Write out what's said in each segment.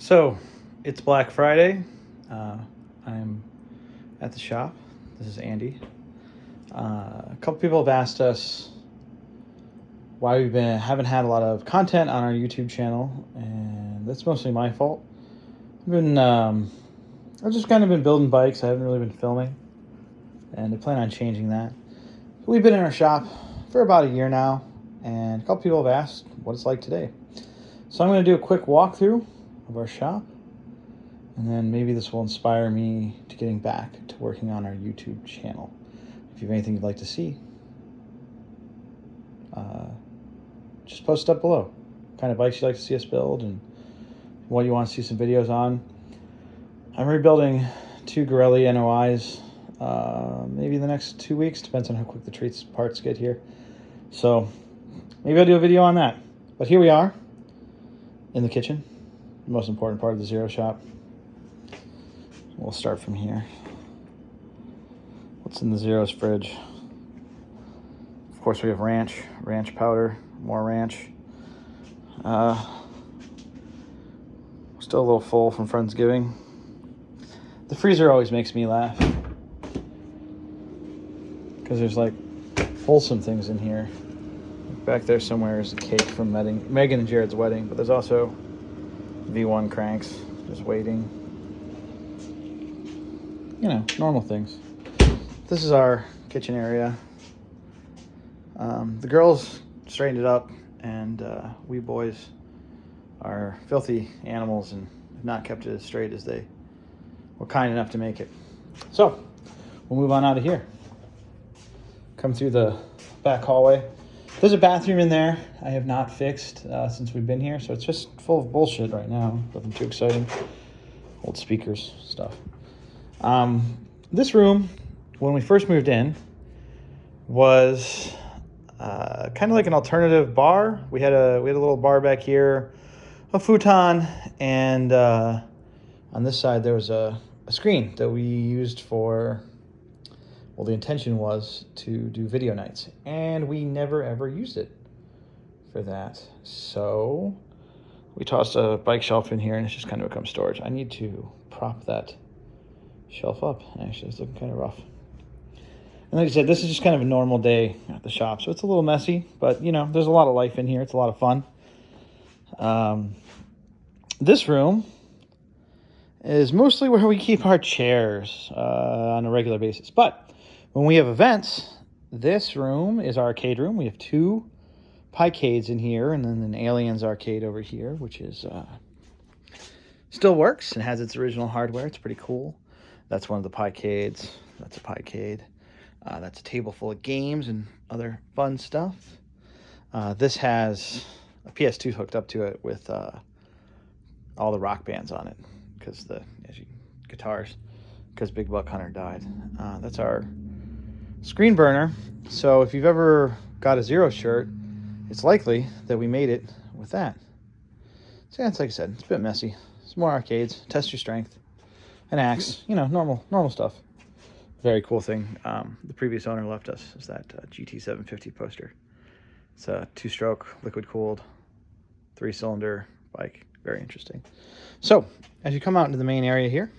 So, it's Black Friday. I'm at the shop. This is Andy. A couple people have asked us why haven't had a lot of content on our YouTube channel, and that's mostly my fault. I've just kind of been building bikes. I haven't really been filming, and I plan on changing that. We've been in our shop for about a year now, and a couple people have asked what it's like today. So I'm going to do a quick walkthrough of our shop, and then maybe this will inspire me to getting back to working on our YouTube channel. If you have anything you'd like to see, just post it up below. What kind of bikes you'd like to see us build and what you want to see some videos on. I'm rebuilding 2 Gorelli NOIs maybe in the next 2 weeks, depends on how quick the parts get here. So maybe I'll do a video on that. But here we are in the kitchen, the most important part of the Zero shop. We'll start from here. What's in the Zero's fridge? Of course, we have ranch powder, more ranch. Still a little full from Friendsgiving. The freezer always makes me laugh because there's like wholesome things in here. Back there somewhere is a cake from Megan and Jared's wedding, but there's also V1 cranks just waiting. You know, normal things. This is our kitchen area. The girls straightened it up, and we boys are filthy animals and have not kept it as straight as they were kind enough to make it. So, we'll move on out of here. Come through the back hallway. There's a bathroom in there I have not fixed since we've been here, so it's just full of bullshit right now. Nothing too exciting. Old speakers, stuff. This room, when we first moved in, was kind of like an alternative bar. We had a little bar back here, a futon, and on this side there was a screen that we used for, well, the intention was to do video nights, and we never ever used it for that. So we tossed a bike shelf in here, and it's just kind of become storage. I need to prop that shelf up. Actually, it's looking kind of rough. And like I said, this is just kind of a normal day at the shop, so it's a little messy, but you know, there's a lot of life in here. It's a lot of fun. This room is mostly where we keep our chairs on a regular basis, but when we have events, this room is our arcade room. We have 2 Picades in here, and then an Aliens arcade over here, which is still works and has its original hardware. It's pretty cool. That's one of the Picades. That's a Picade. That's a table full of games and other fun stuff. This has a PS2 hooked up to it with all the rock bands on it, because guitars, because Big Buck Hunter died. That's our screen burner. So if you've ever got a Zero shirt, it's likely that we made it with that. So yeah, it's like I said, it's a bit messy. Some more arcades, test your strength, an axe, you know, normal stuff. Very cool thing the previous owner left us is that GT750 poster. It's a 2-stroke, liquid-cooled, 3-cylinder bike. Very interesting. So, as you come out into the main area here,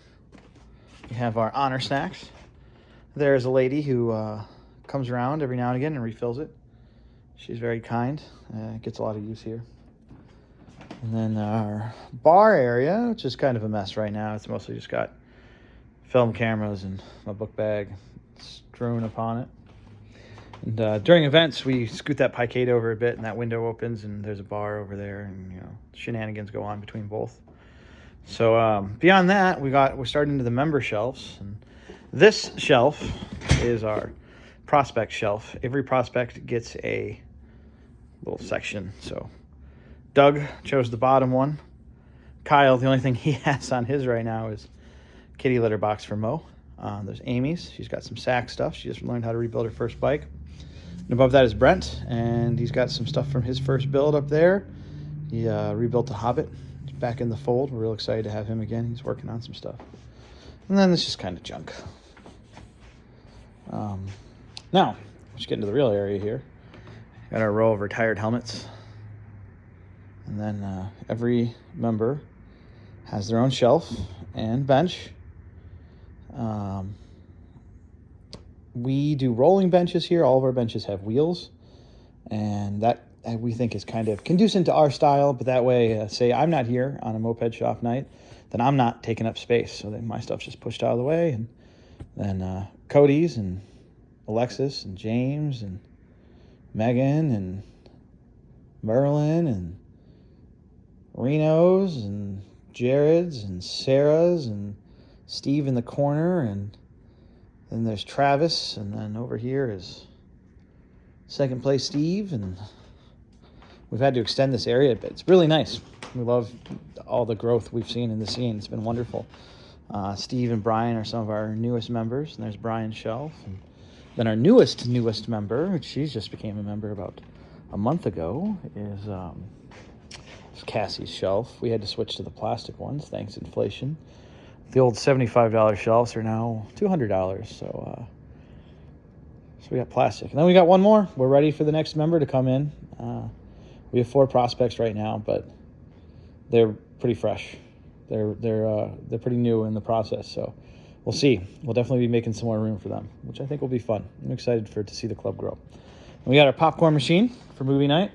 we have our honor snacks. There's a lady who comes around every now and again and refills it. She's very kind. Gets a lot of use here. And then our bar area, which is kind of a mess right now. It's mostly just got film cameras and my book bag strewn upon it. And during events, we scoot that Picade over a bit, and that window opens, and there's a bar over there, and you know, shenanigans go on between both. So beyond that, we're starting into the member shelves, and this shelf is our prospect shelf. Every prospect gets a little section. So Doug chose the bottom one. Kyle, the only thing he has on his right now is kitty litter box for Mo. There's Amy's. She's got some sack stuff. She just learned how to rebuild her first bike. And above that is Brent, and he's got some stuff from his first build up there. He rebuilt the Hobbit. He's back in the fold. We're real excited to have him again. He's working on some stuff. And then it's just kind of junk. Now, let's get into the real area here. Got our row of retired helmets. And then every member Has their own shelf and bench. We do rolling benches here. All of our benches have wheels, and that we think is kind of conducive to our style. But that way, say I'm not here on a moped shop night, then I'm not taking up space. So then my stuff's just pushed out of the way, and then Cody's and Alexis and James and Megan and Merlin and Reno's and Jared's and Sarah's and Steve in the corner, and then there's Travis, and then over here is second place Steve, and we've had to extend this area a bit. It's really nice. We love all the growth we've seen in the scene. It's been wonderful. Steve and Brian are some of our newest members, and there's Brian's shelf. And then our newest member, which she just became a member about a month ago, is Cassie's shelf. We had to switch to the plastic ones, thanks to inflation. The old $75 shelves are now $200, so we got plastic. And then we got one more. We're ready for the next member to come in. We have 4 prospects right now, but they're pretty fresh. They're pretty new in the process, so we'll see. We'll definitely be making some more room for them, which I think will be fun. I'm excited to see the club grow. And we got our popcorn machine for movie night.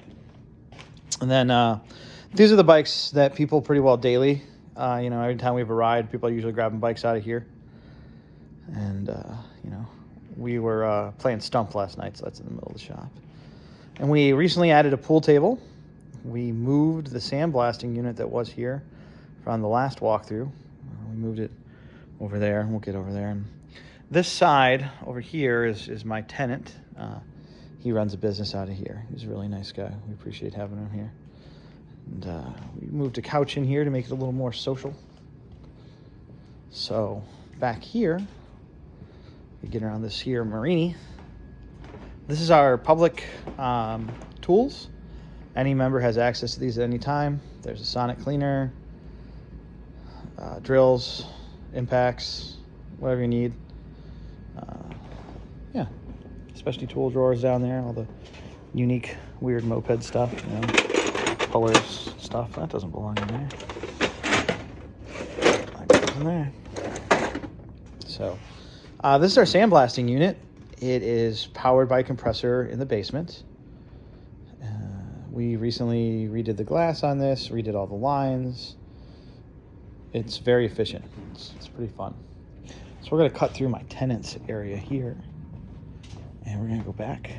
And then these are the bikes that people pretty well daily. Every time we have a ride, people are usually grabbing bikes out of here. And, we were playing Stump last night, so that's in the middle of the shop. And we recently added a pool table. We moved the sandblasting unit that was here from the last walkthrough. We moved it over there, and we'll get over there. And this side over here is my tenant. He runs a business out of here. He's a really nice guy. We appreciate having him here. And we moved a couch in here to make it a little more social. So back here, we get around this here Marini. This is our public tools. Any member has access to these at any time. There's a sonic cleaner, drills, impacts, whatever you need. Specialty tool drawers down there, all the unique, weird moped stuff, pullers, stuff. That doesn't belong in there. That goes in there. So, this is our sandblasting unit. It is powered by a compressor in the basement. We recently redid the glass on this, redid all the lines. It's very efficient. It's pretty fun. So we're going to cut through my tenant's area here. And we're going to go back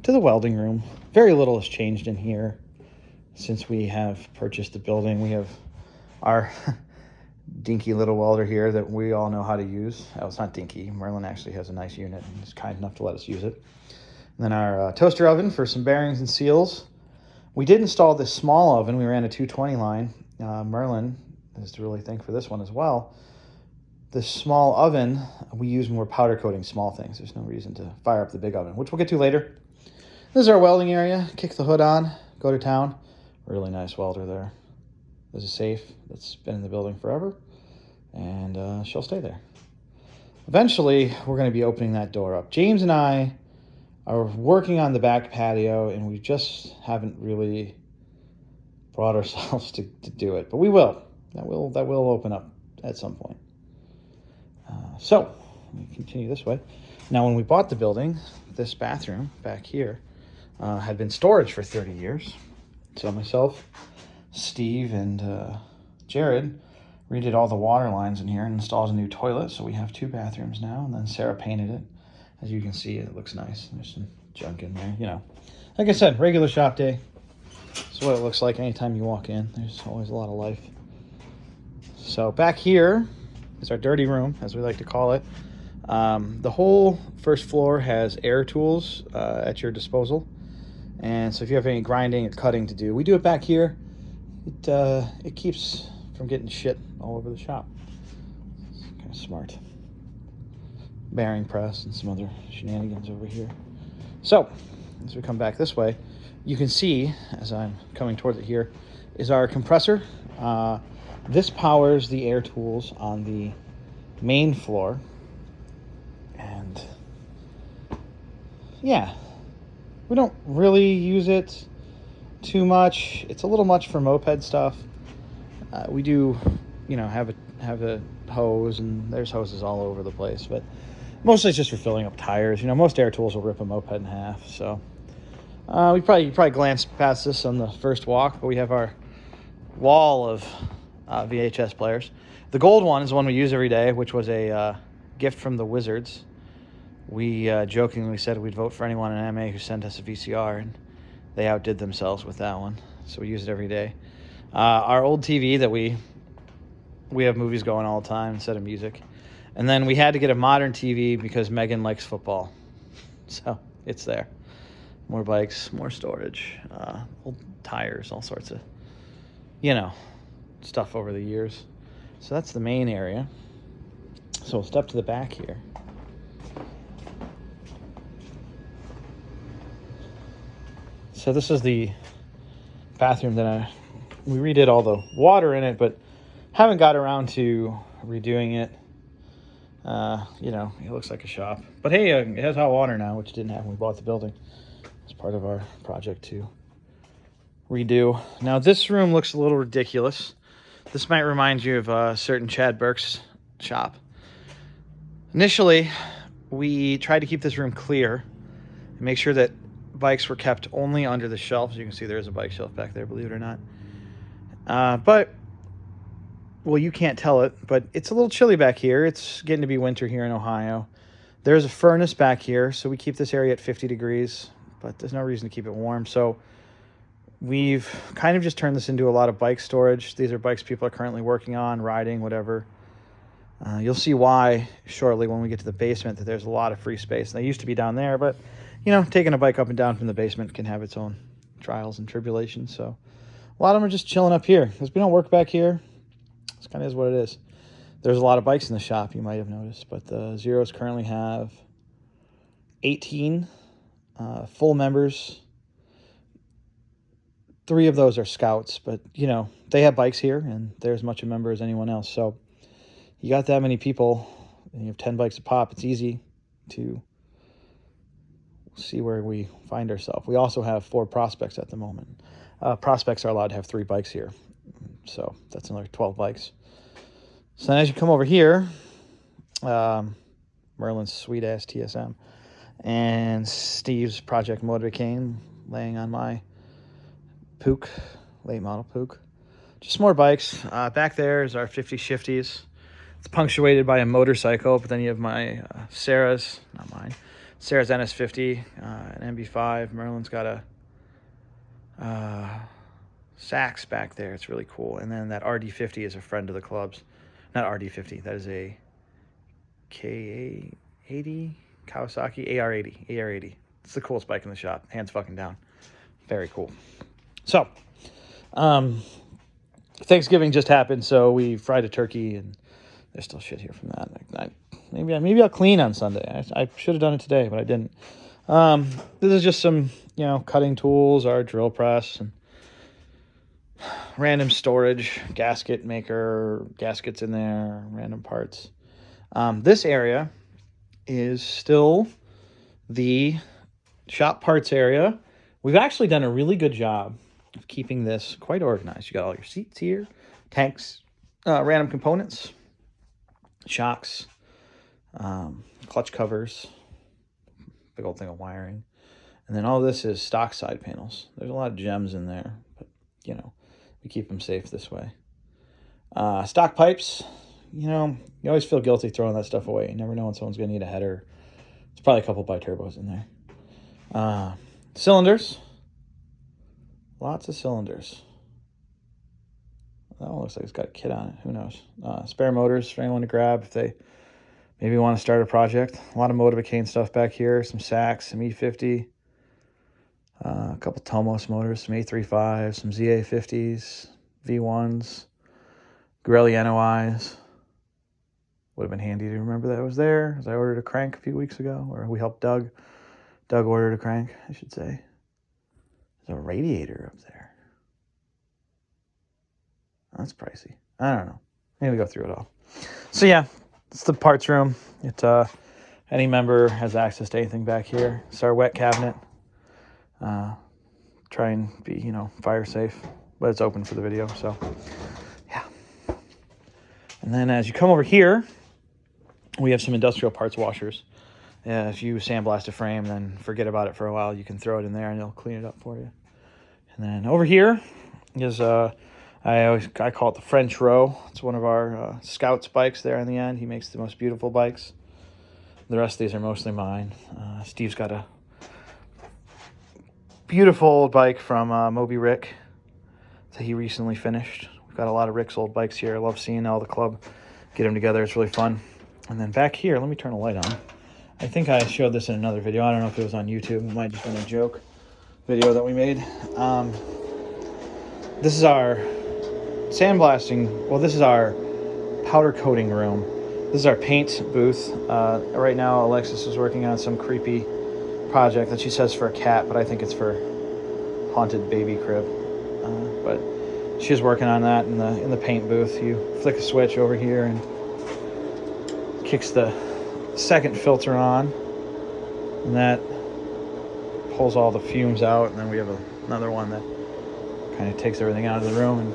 to the welding room. Very little has changed in here since we have purchased the building. We have our dinky little welder here that we all know how to use. Oh, it's not dinky. Merlin actually has a nice unit and is kind enough to let us use it. And then our toaster oven for some bearings and seals. We did install this small oven. We ran a 220 line. Merlin is to really thank for this one as well. This small oven, we use when we're powder coating small things. There's no reason to fire up the big oven, which we'll get to later. This is our welding area. Kick the hood on, go to town. Really nice welder there. There's a safe that's been in the building forever, and she'll stay there. Eventually, we're going to be opening that door up. James and I are working on the back patio, and we just haven't really brought ourselves to do it, but we will. That will open up at some point. So, let me continue this way. Now, when we bought the building, this bathroom back here had been storage for 30 years. So myself, Steve, and Jared redid all the water lines in here and installed a new toilet. So we have 2 bathrooms now, and then Sarah painted it. As you can see, it looks nice. There's some junk in there, Like I said, regular shop day. That's what it looks like anytime you walk in. There's always a lot of life. So back here is our dirty room, as we like to call it. The whole first floor has air tools at your disposal. And so if you have any grinding or cutting to do, we do it back here. It keeps from getting shit all over the shop. It's kind of smart. Bearing press and some other shenanigans over here. So, as we come back this way, you can see, as I'm coming towards it here, is our compressor. This powers the air tools on the main floor. And yeah, we don't really use it too much. It's a little much for moped stuff. We do, you know, have a hose, and there's hoses all over the place, but mostly it's just for filling up tires. You know, most air tools will rip a moped in half, so you probably glanced past this on the first walk, but we have our wall of VHS players. The gold one is the one we use every day, which was a gift from the Wizards. We jokingly said we'd vote for anyone in MA who sent us a VCR, and they outdid themselves with that one, so we use it every day. Our old TV that we have movies going all the time instead of music. And then we had to get a modern TV because Megan likes football. So it's there. More bikes, more storage, old tires, all sorts of, you know, stuff over the years. So that's the main area. So we'll step to the back here. So this is the bathroom that we redid all the water in it, but haven't got around to redoing it. You know, it looks like a shop. But hey, it has hot water now, which didn't have when we bought the building. It's part of our project to redo. Now, this room looks a little ridiculous. This might remind you of a certain Chad Burke's shop. Initially, we tried to keep this room clear and make sure that bikes were kept only under the shelf. As you can see, there is a bike shelf back there, believe it or not. Well, you can't tell it, but it's a little chilly back here. It's getting to be winter here in Ohio. There's a furnace back here, so we keep this area at 50 degrees, but there's no reason to keep it warm. So we've kind of just turned this into a lot of bike storage. These are bikes people are currently working on, riding, whatever. You'll see why shortly when we get to the basement, that there's a lot of free space. They used to be down there, but, you know, taking a bike up and down from the basement can have its own trials and tribulations. So a lot of them are just chilling up here because we don't work back here. It kind of is what it is. There's a lot of bikes in the shop, you might have noticed, but the Zeros currently have 18 full members. 3 of those are scouts, but, you know, they have bikes here, and they're as much a member as anyone else. So you got that many people, and you have 10 bikes a pop, it's easy to see where we find ourselves. We also have 4 prospects at the moment. Prospects are allowed to have 3 bikes here. So that's another 12 bikes. So then as you come over here, Merlin's sweet-ass TSM and Steve's Project Motorcane laying on my Puke, late model Puke. Just more bikes. Back there is our 50 shifties. It's punctuated by a motorcycle, but then you have my Sarah's, not mine, Sarah's NS50, an MB5. Merlin's got a Sax back there. It's really cool. And then that RD50 is a friend of the club's. Not RD50. That is a KA80 Kawasaki AR80. It's the coolest bike in the shop. Hands fucking down. Very cool. So, Thanksgiving just happened, so we fried a turkey, and there's still shit here from that. Maybe I'll clean on Sunday. I should have done it today, but I didn't. This is just some, you know, cutting tools, our drill press, and random storage, gasket maker, gaskets in there, random parts. This area is still the shop parts area. We've actually done a really good job of keeping this quite organized. You got all your seats here, tanks, random components, shocks, clutch covers, big old thing of wiring. And then all this is stock side panels. There's a lot of gems in there, but, you know, we keep them safe this way. Stock pipes, you know, you always feel guilty throwing that stuff away. You never know when someone's going to need a header. There's probably a couple biturbos in there. Cylinders. Lots of cylinders. That one looks like it's got a kit on it. Who knows? Spare motors for anyone to grab if they maybe want to start a project. A lot of Motivacane stuff back here. Some Sax, some E50. A couple Tomos motors, some A35s, some ZA50s, V1s, Gorelli NOIs. Would have been handy to remember that it was there, as I ordered a crank a few weeks ago, or we helped Doug. Doug ordered a crank, I should say. There's a radiator up there. That's pricey. I don't know. Maybe go through it all. So yeah, it's the parts room. It's any member has access to anything back here. It's our wet cabinet. Try and be, you know, fire safe, but it's open for the video. So yeah, And then as you come over here, we have some industrial parts washers. If you sandblast a frame, then forget about it for a while. You can throw it in there and it'll clean it up for you. And then over here is, I call it the French Row. It's one of our Scouts bikes there in the end. He makes the most beautiful bikes. The rest of these are mostly mine. Steve's got a beautiful old bike from Moby Rick that he recently finished. We've got a lot of Rick's old bikes here. I love seeing all the club get them together. It's really fun. And then back here, let me turn the light on. I think I showed this in another video. I don't know if it was on YouTube. It might have just been a joke video that we made. This is our sandblasting. Well, this is our powder coating room. This is our paint booth. Right now, Alexis is working on some creepy project that she says for a cat, but I think it's for haunted baby crib. But she's working on that in the paint booth. You flick a switch over here and kicks the second filter on, and that pulls all the fumes out. And then we have another one that kind of takes everything out of the room. And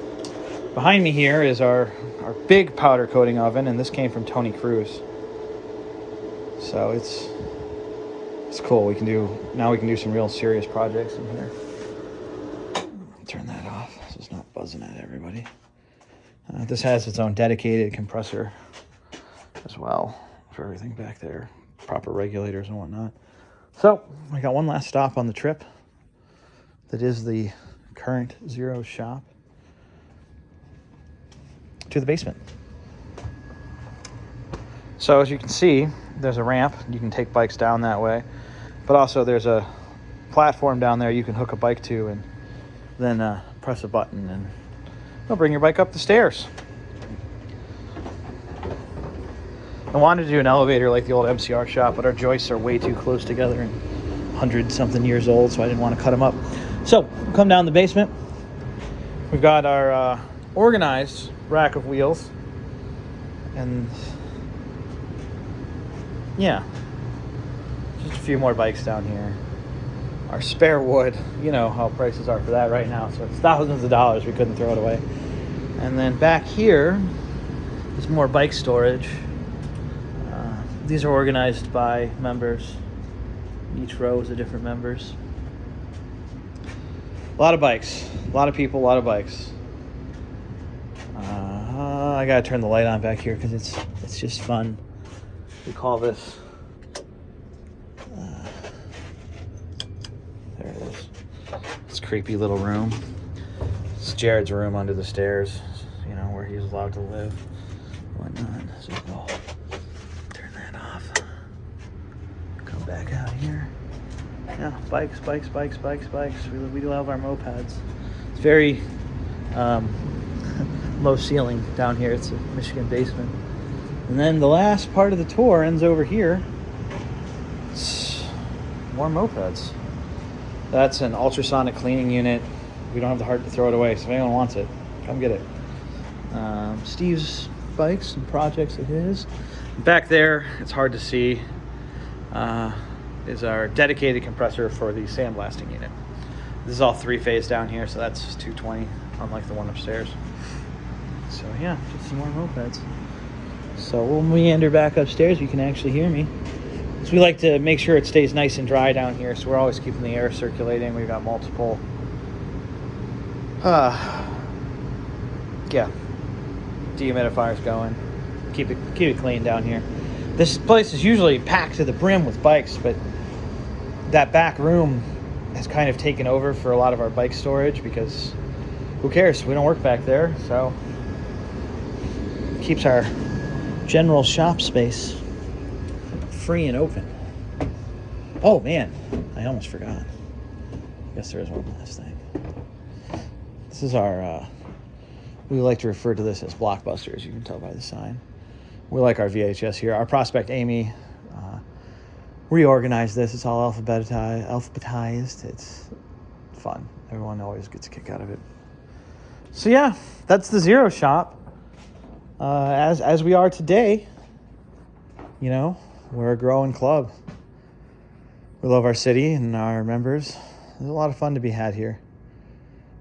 behind me here is our big powder coating oven, and this came from Tony Cruz. So it's cool. We can do some real serious projects in here. Turn that off so it's not buzzing at everybody. This has its own dedicated compressor as well for everything back there, proper regulators and whatnot. So I got one last stop on the trip. That is the current Zero shop to the basement. So as you can see, there's a ramp. You can take bikes down that way, but also there's a platform down there you can hook a bike to and then press a button and it'll bring your bike up the stairs. I wanted to do an elevator like the old MCR shop, but our joists are way too close together and 100-something years old, so I didn't want to cut them up. So, we'll come down the basement. We've got our organized rack of wheels. And, yeah, just a few more bikes down here. Our spare wood, you know how prices are for that right now, so it's thousands of dollars. We couldn't throw it away. And then back here is more bike storage. These are organized by members. Each row is a different members. A lot of bikes. A lot of people, a lot of bikes. I gotta turn the light on back here because it's just fun. We call this... there it is. This creepy little room. It's Jared's room under the stairs, you know, where he's allowed to live. Whatnot. So we'll turn that off. Come back out here. Yeah, bikes. We do have our mopeds. It's very low ceiling down here. It's a Michigan basement. And then the last part of the tour ends over here. It's more mopeds. That's an ultrasonic cleaning unit. We don't have the heart to throw it away, so if anyone wants it, come get it. Steve's bikes and projects of his. Back there, it's hard to see, is our dedicated compressor for the sandblasting unit. This is all 3-phase down here, so that's 220, unlike the one upstairs. So yeah, just some more mopeds. So we'll meander back upstairs. You can actually hear me. So we like to make sure it stays nice and dry down here, so we're always keeping the air circulating. We've got multiple dehumidifiers going. Keep it clean down here. This place is usually packed to the brim with bikes, but that back room has kind of taken over for a lot of our bike storage because who cares? We don't work back there, so it keeps our general shop space free and open. Oh man, I almost forgot. I guess there is one last thing. This is our, we like to refer to this as blockbusters. You can tell by the sign. We like our VHS here. Our prospect Amy reorganized this. It's all alphabetized. It's fun. Everyone always gets a kick out of it. So yeah, that's the Zero shop. As we are today, you know, we're a growing club. We love our city and our members. There's a lot of fun to be had here.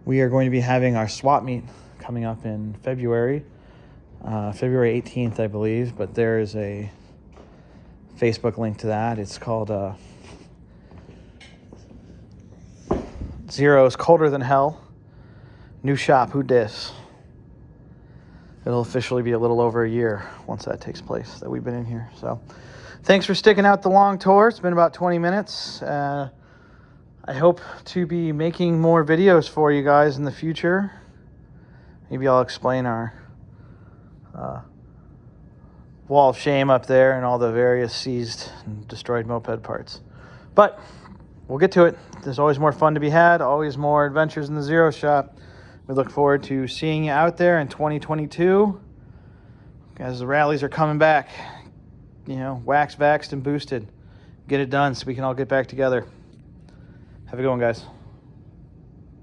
We are going to be having our swap meet coming up in February. February 18th, I believe, but there is a Facebook link to that. It's called Zero's Colder Than Hell. New shop, who dis? It'll officially be a little over a year once that takes place that we've been in here. So thanks for sticking out the long tour. It's been about 20 minutes. I hope to be making more videos for you guys in the future. Maybe I'll explain our wall of shame up there and all the various seized and destroyed moped parts. But we'll get to it. There's always more fun to be had, always more adventures in the Zero Shop. We look forward to seeing you out there in 2022 as the rallies are coming back. You know, waxed, vaxxed, and boosted. Get it done so we can all get back together. Have a good one, guys.